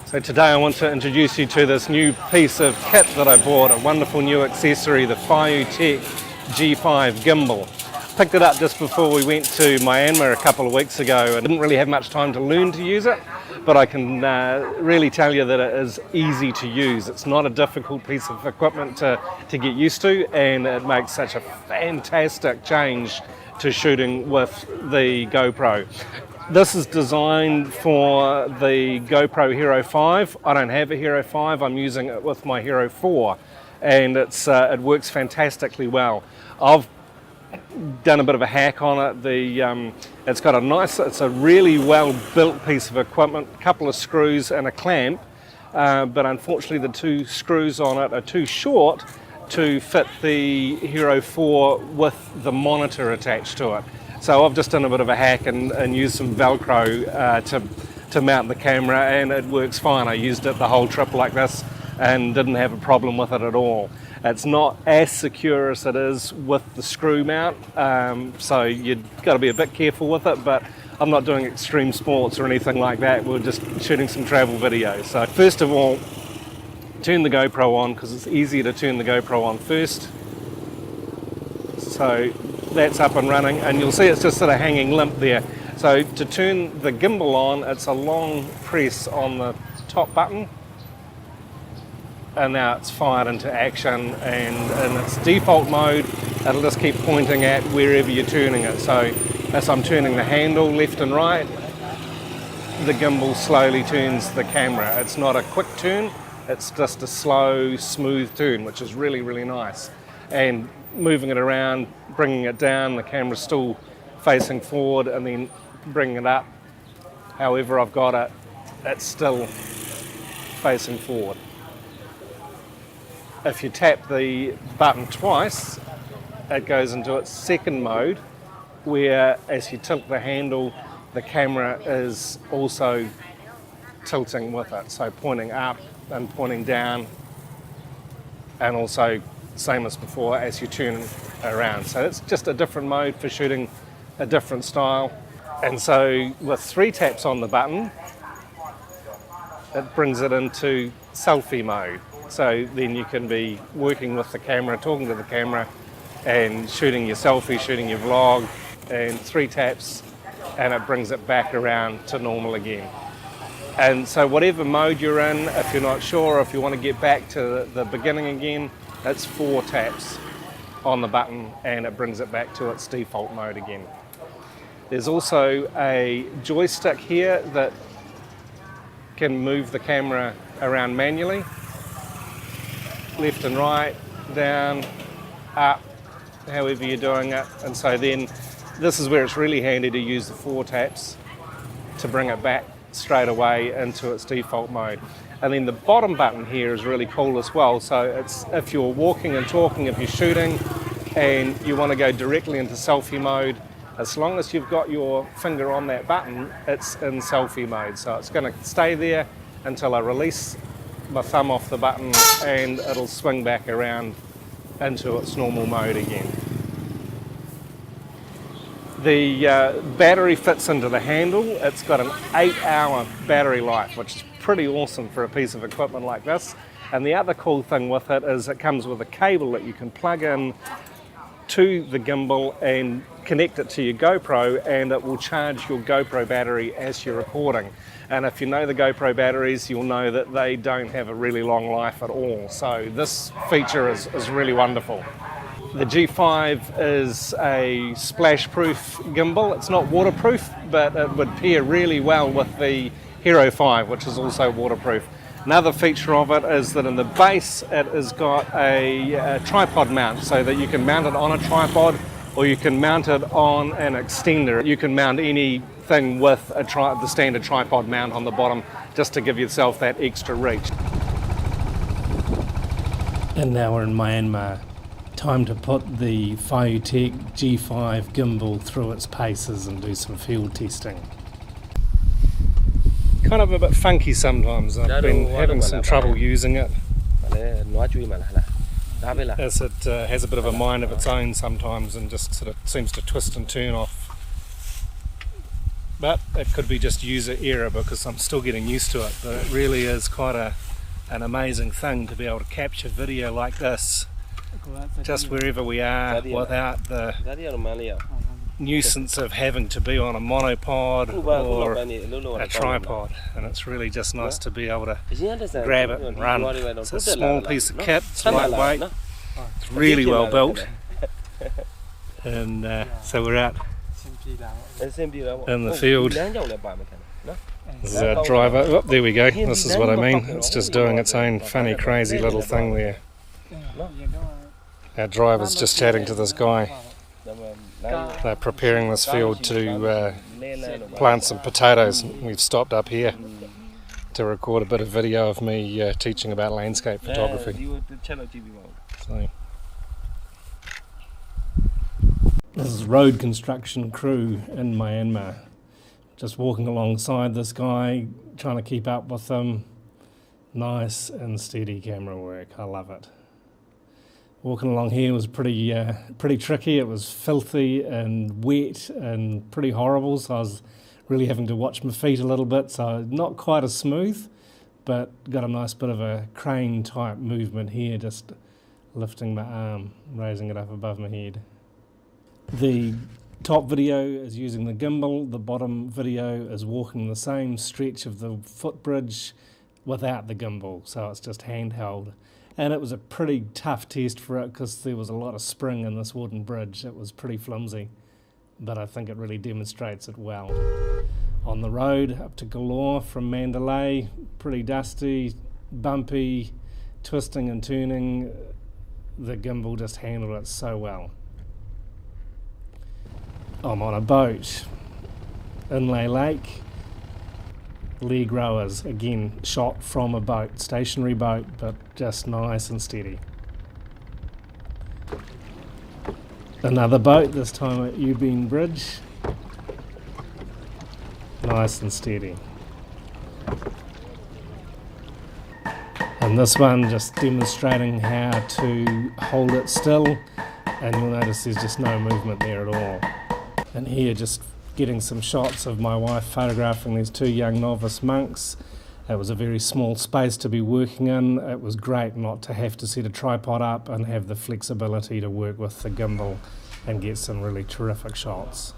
So today I want to introduce you to this new piece of kit that I bought, a wonderful new accessory, the Feiyu Tech G5 Gimbal. Picked it up just before we went to Myanmar a couple of weeks ago. I didn't really have much time to learn to use it, but I can really tell you that it is easy to use. It's not a difficult piece of equipment to get used to, and it makes such a fantastic change to shooting with the GoPro. This is designed for the GoPro Hero5. I don't have a Hero5, I'm using it with my Hero4, and it works fantastically well. I've done a bit of a hack on it. It's got it's a really well built piece of equipment, a couple of screws and a clamp, but unfortunately the two screws on it are too short to fit the Hero4 with the monitor attached to it. So I've just done a bit of a hack and used some velcro to mount the camera, and it works fine. I used it the whole trip like this and didn't have a problem with it at all. It's not as secure as it is with the screw mount, so you've got to be a bit careful with it, but I'm not doing extreme sports or anything like that. We're just shooting some travel videos. So first of all, turn the GoPro on, because it's easier to turn the GoPro on first. So that's up and running, and you'll see it's just sort of hanging limp there. So to turn the gimbal on, it's a long press on the top button, and now it's fired into action, and in its default mode it'll just keep pointing at wherever you're turning it. So as I'm turning the handle left and right, the gimbal slowly turns the camera. It's not a quick turn, it's just a slow, smooth turn, which is really, really nice. And moving it around, bringing it down, the camera's still facing forward, and then bringing it up, however I've got it, it's still facing forward. If you tap the button twice, it goes into its second mode, where as you tilt the handle, the camera is also tilting with it, so pointing up and pointing down, and also same as before as you turn around. So it's just a different mode for shooting a different style. And so with 3 taps on the button, it brings it into selfie mode. So then you can be working with the camera, talking to the camera, and shooting your selfie, shooting your vlog, and 3 taps, and it brings it back around to normal again. And so whatever mode you're in, if you're not sure, if you want to get back to the beginning again, it's 4 taps on the button, and it brings it back to its default mode again. There's also a joystick here that can move the camera around manually, left and right, down, up, however you're doing it. And so then this is where it's really handy to use the 4 taps to bring it back straight away into its default mode. And then the bottom button here is really cool as well. So it's if you're walking and talking, if you're shooting and you want to go directly into selfie mode, as long as you've got your finger on that button, it's in selfie mode. So it's going to stay there until I release my thumb off the button, and it'll swing back around into its normal mode again. The battery fits into the handle. It's got an 8-hour battery life, which is pretty awesome for a piece of equipment like this. And the other cool thing with it is it comes with a cable that you can plug in to the gimbal and connect it to your GoPro, and it will charge your GoPro battery as you're recording. And if you know the GoPro batteries, you'll know that they don't have a really long life at all. So this feature is really wonderful. The G5 is a splash-proof gimbal. It's not waterproof, but it would pair really well with the Hero5, which is also waterproof. Another feature of it is that in the base it has got a tripod mount, so that you can mount it on a tripod or you can mount it on an extender. You can mount anything with the standard tripod mount on the bottom, just to give yourself that extra reach. And now we're in Myanmar. Time to put the Feiyu Tech G5 gimbal through its paces and do some field testing. Kind of a bit funky sometimes. I've been having some trouble using it, as it has a bit of a mind of its own sometimes and just sort of seems to twist and turn off But it could be just user error because I'm still getting used to it. But it really is quite an amazing thing to be able to capture video like this just wherever we are without the nuisance of having to be on a monopod or a tripod, and it's really just nice to be able to grab it and run. It's a small piece of kit, it's lightweight, it's really well built, and so we're out in the field. This is our driver. Oh, there we go, this is what I mean, it's just doing its own funny crazy little thing there. Our driver's just chatting to this guy. They're preparing this field to plant some potatoes. We've stopped up here to record a bit of video of me teaching about landscape photography. So, this is road construction crew in Myanmar. Just walking alongside this guy, trying to keep up with him. Nice and steady camera work, I love it. Walking along here was pretty tricky. It was filthy and wet and pretty horrible, so I was really having to watch my feet a little bit, so not quite as smooth, but got a nice bit of a crane type movement here, just lifting my arm, raising it up above my head. The top video is using the gimbal, the bottom video is walking the same stretch of the footbridge without the gimbal, so it's just handheld. And it was a pretty tough test for it because there was a lot of spring in this wooden bridge. It was pretty flimsy, but I think it really demonstrates it well. On the road up to Galore from Mandalay, pretty dusty, bumpy, twisting and turning. The gimbal just handled it so well. I'm on a boat, Inlay Lake. Leg rowers, again shot from a boat, stationary boat, but just nice and steady. Another boat, this time at Ubin Bridge, nice and steady. And this one just demonstrating how to hold it still, and you'll notice there's just no movement there at all. And here just getting some shots of my wife photographing these two young novice monks. It was a very small space to be working in. It was great not to have to set a tripod up and have the flexibility to work with the gimbal and get some really terrific shots.